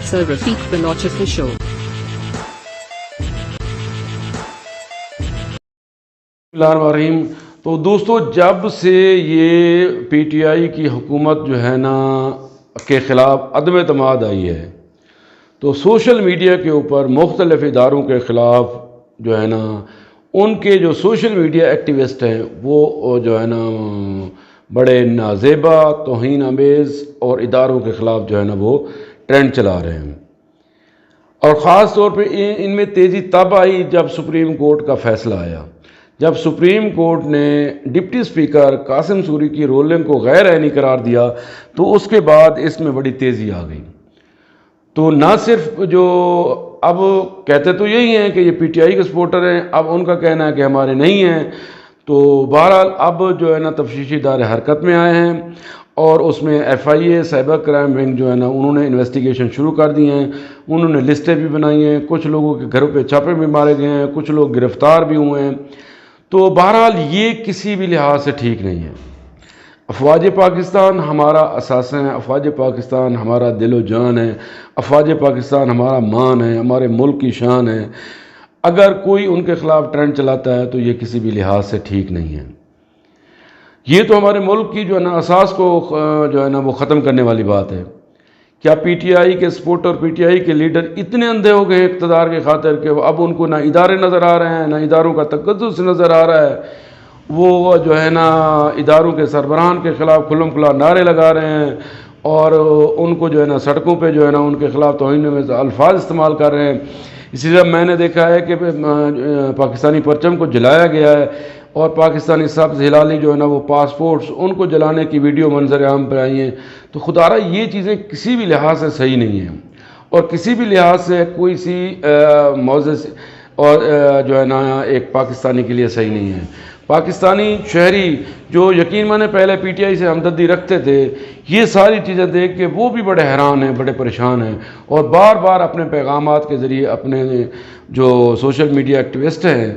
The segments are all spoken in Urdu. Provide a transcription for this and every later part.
Sir Rafiq Balouch of the show. bismillahirrahmanirrahim. تو دوستو، جب سے یہ پی ٹی آئی کی حکومت جو ہے نا کے خلاف عدم اعتماد آئی ہے، تو سوشل میڈیا کے اوپر مختلف اداروں کے خلاف جو ہے نا ان کے جو سوشل میڈیا ایکٹیوسٹ ہیں وہ جو ہے نا بڑے نازیبا، توہین آمیز اور اداروں کے خلاف جو ہے نا وہ ٹرینڈ چلا رہے ہیں. اور خاص طور پہ ان میں تیزی تب آئی جب سپریم کورٹ کا فیصلہ آیا. جب سپریم کورٹ نے ڈپٹی اسپیکر قاسم سوری کی رولنگ کو غیر عینی قرار دیا تو اس کے بعد اس میں بڑی تیزی آ گئی. تو نہ صرف جو اب کہتے تو یہی ہیں کہ یہ پی ٹی آئی کے سپورٹر ہیں، اب ان کا کہنا ہے کہ ہمارے نہیں ہیں. تو بہرحال اب جو ہے نا تفتیشی ادارے حرکت میں آئے ہیں اور اس میں F I A cyber crime wing جو ہے نا انہوں نے انویسٹیگیشن شروع کر دی ہیں. انہوں نے لسٹیں بھی بنائی ہیں، کچھ لوگوں کے گھروں پہ چھاپے بھی مارے گئے ہیں، کچھ لوگ گرفتار بھی ہوئے ہیں. تو بہرحال یہ کسی بھی لحاظ سے ٹھیک نہیں ہے. افواج پاکستان ہمارا اثاثہ ہیں، افواج پاکستان ہمارا دل و جان ہے، افواج پاکستان ہمارا مان ہے، ہمارے ملک کی شان ہے. اگر کوئی ان کے خلاف ٹرینڈ چلاتا ہے تو یہ کسی بھی لحاظ سے ٹھیک نہیں ہے. یہ تو ہمارے ملک کی جو ہے نا اساس کو جو ہے نا وہ ختم کرنے والی بات ہے. کیا پی ٹی آئی کے سپورٹر، پی ٹی آئی کے لیڈر اتنے اندھے ہو گئے اقتدار کی خاطر کہ اب ان کو نہ ادارے نظر آ رہے ہیں، نہ اداروں کا تقدس نظر آ رہا ہے. وہ جو ہے نا اداروں کے سربراہان کے خلاف کھلم کھلا نعرے لگا رہے ہیں اور ان کو جو ہے نا سڑکوں پہ جو ہے نا ان کے خلاف توہین میں الفاظ استعمال کر رہے ہیں. اسی طرح میں نے دیکھا ہے کہ پاکستانی پرچم کو جلایا گیا ہے اور پاکستانی سبز ہلالی جو ہے نا وہ پاسپورٹس ان کو جلانے کی ویڈیو منظر عام پر آئی ہیں. تو خدا رہا یہ چیزیں کسی بھی لحاظ سے صحیح نہیں ہیں اور کسی بھی لحاظ سے کوئی سی معزز اور جو ہے نا ایک پاکستانی کے لیے صحیح نہیں ہے. پاکستانی شہری جو یقین مانے پہلے پی ٹی آئی سے ہمدردی رکھتے تھے، یہ ساری چیزیں دیکھ کے وہ بھی بڑے حیران ہیں، بڑے پریشان ہیں اور بار بار اپنے پیغامات کے ذریعے اپنے جو سوشل میڈیا ایکٹیوسٹ ہیں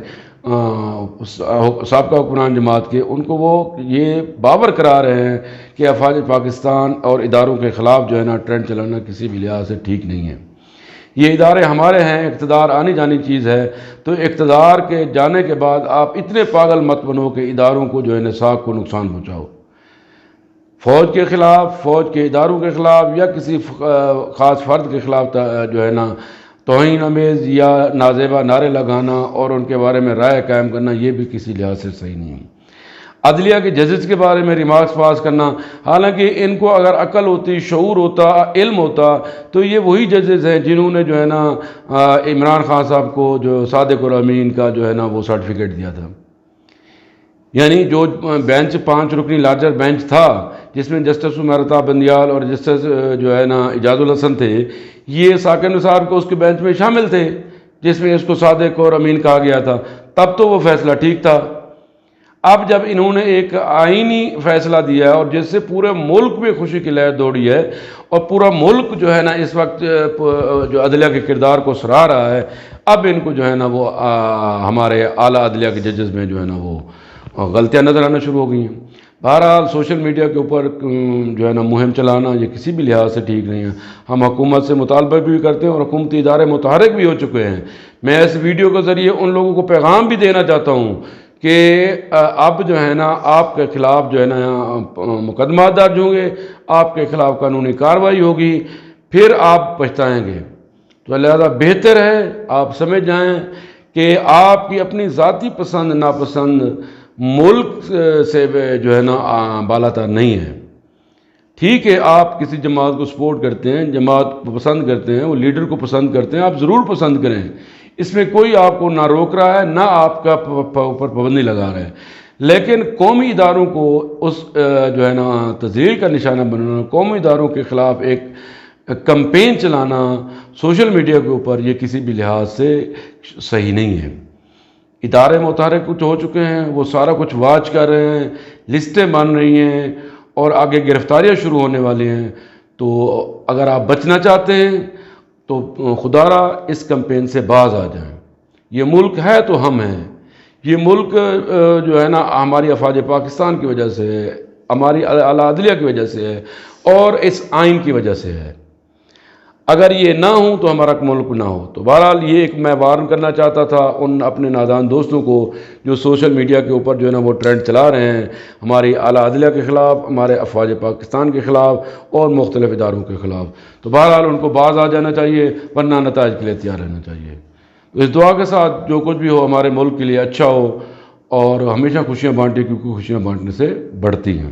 سابقہ حکمران جماعت کے، ان کو وہ یہ باور کرا رہے ہیں کہ افواج پاکستان اور اداروں کے خلاف جو ہے نا ٹرینڈ چلانا کسی بھی لحاظ سے ٹھیک نہیں ہے. یہ ادارے ہمارے ہیں، اقتدار آنی جانی چیز ہے. تو اقتدار کے جانے کے بعد آپ اتنے پاگل مت بنو کہ اداروں کو جو ہے نا ساکھ کو نقصان پہنچاؤ. فوج کے خلاف، فوج کے اداروں کے خلاف یا کسی خاص فرد کے خلاف جو ہے نا توہین آمیز یا نازیبا نعرے لگانا اور ان کے بارے میں رائے قائم کرنا یہ بھی کسی لحاظ سے صحیح نہیں ہے. عدلیہ کے ججز کے بارے میں ریمارکس پاس کرنا، حالانکہ ان کو اگر عقل ہوتی، شعور ہوتا، علم ہوتا تو یہ وہی ججز ہیں جنہوں نے جو ہے نا عمران خان صاحب کو جو صادق اور امین کا جو ہے نا وہ سرٹیفکیٹ دیا تھا. یعنی جو بینچ 5 رکنی لارجر بینچ تھا جس میں جسٹس عمرتا بندیال اور جسٹس جو ہے نا اجاز الحسن تھے، یہ ثاقب نثار کو اس کے بینچ میں شامل تھے جس میں اس کو صادق اور امین کہا گیا تھا. تب تو وہ فیصلہ ٹھیک تھا. اب جب انہوں نے ایک آئینی فیصلہ دیا ہے اور جس سے پورے ملک میں خوشی کی لہر دوڑی ہے اور پورا ملک جو ہے نا اس وقت جو عدلیہ کے کردار کو سراہ رہا ہے، اب ان کو جو ہے نا وہ ہمارے اعلیٰ عدلیہ کے ججز میں جو ہے نا وہ غلطیاں نظر آنا شروع ہو گئی ہیں. بہرحال سوشل میڈیا کے اوپر جو ہے نا مہم چلانا یہ کسی بھی لحاظ سے ٹھیک نہیں ہے. ہم حکومت سے مطالبہ بھی کرتے ہیں اور حکومتی ادارے متحرک بھی ہو چکے ہیں. میں اس ویڈیو کے ذریعے ان لوگوں کو پیغام بھی دینا چاہتا ہوں کہ اب جو ہے نا آپ کے خلاف جو ہے نا مقدمات درج ہوں گے، آپ کے خلاف قانونی کارروائی ہوگی، پھر آپ پچھتائیں گے. تو لہذا بہتر ہے آپ سمجھ جائیں کہ آپ کی اپنی ذاتی پسند ناپسند ملک سے جو ہے نا بالاتر نہیں ہے. ٹھیک ہے آپ کسی جماعت کو سپورٹ کرتے ہیں، جماعت کو پسند کرتے ہیں، وہ لیڈر کو پسند کرتے ہیں، آپ ضرور پسند کریں، اس میں کوئی آپ کو نہ روک رہا ہے نہ آپ کا اوپر پابندی لگا رہا ہے. لیکن قومی اداروں کو اس جو ہے نا تذلیل کا نشانہ بنانا، قومی اداروں کے خلاف ایک کمپین چلانا سوشل میڈیا کے اوپر یہ کسی بھی لحاظ سے صحیح نہیں ہے. ادارے متحرک کچھ ہو چکے ہیں، وہ سارا کچھ واچ کر رہے ہیں، لسٹیں بن رہی ہیں اور آگے گرفتاریاں شروع ہونے والی ہیں. تو اگر آپ بچنا چاہتے ہیں تو خدا را اس کمپین سے باز آ جائیں. یہ ملک ہے تو ہم ہیں. یہ ملک جو ہے نا ہماری افواج پاکستان کی وجہ سے ہے، ہماری اعلیٰ عدلیہ کی وجہ سے ہے اور اس آئین کی وجہ سے ہے. اگر یہ نہ ہوں تو ہمارا ملک نہ ہو. تو بہرحال یہ ایک میں وارن کرنا چاہتا تھا ان اپنے نادان دوستوں کو جو سوشل میڈیا کے اوپر جو ہے نا وہ ٹرینڈ چلا رہے ہیں ہماری اعلیٰ عدلیہ کے خلاف، ہمارے افواج پاکستان کے خلاف اور مختلف اداروں کے خلاف. تو بہرحال ان کو باز آ جانا چاہیے، ورنہ نتائج کے لیے تیار رہنا چاہیے. تو اس دعا کے ساتھ جو کچھ بھی ہو ہمارے ملک کے لیے اچھا ہو، اور ہمیشہ خوشیاں بانٹیں کیونکہ خوشیاں بانٹنے سے بڑھتی ہیں.